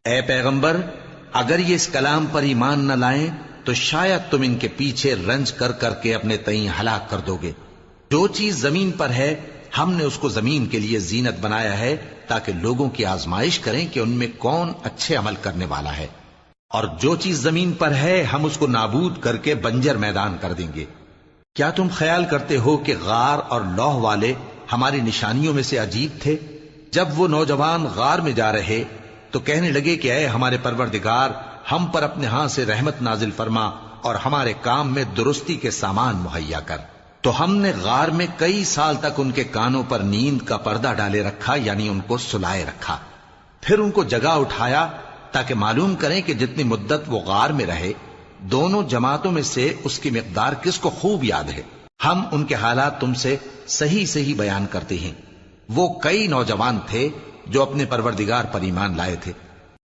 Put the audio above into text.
اے پیغمبر، اگر یہ اس کلام پر ایمان نہ لائیں تو شاید تم ان کے پیچھے رنج کر کر کے اپنے تئیں ہلاک کر دو گے۔ جو چیز زمین پر ہے ہم نے اس کو زمین کے لیے زینت بنایا ہے تاکہ لوگوں کی آزمائش کریں کہ ان میں کون اچھے عمل کرنے والا ہے، اور جو چیز زمین پر ہے ہم اس کو نابود کر کے بنجر میدان کر دیں گے۔ کیا تم خیال کرتے ہو کہ غار اور لوح والے ہماری نشانیوں میں سے عجیب تھے؟ جب وہ نوجوان غار میں جا رہے تو کہنے لگے کہ اے ہمارے پروردگار، ہم پر اپنے ہاں سے رحمت نازل فرما اور ہمارے کام میں درستی کے سامان مہیا کر۔ تو ہم نے غار میں کئی سال تک ان کے کانوں پر نیند کا پردہ ڈالے رکھا، یعنی ان کو سلائے رکھا، پھر ان کو جگا اٹھایا تاکہ معلوم کریں کہ جتنی مدت وہ غار میں رہے دونوں جماعتوں میں سے اس کی مقدار کس کو خوب یاد ہے۔ ہم ان کے حالات تم سے صحیح بیان کرتے ہیں۔ وہ کئی نوجوان تھے جو اپنے پروردگار پر ایمان لائے تھے،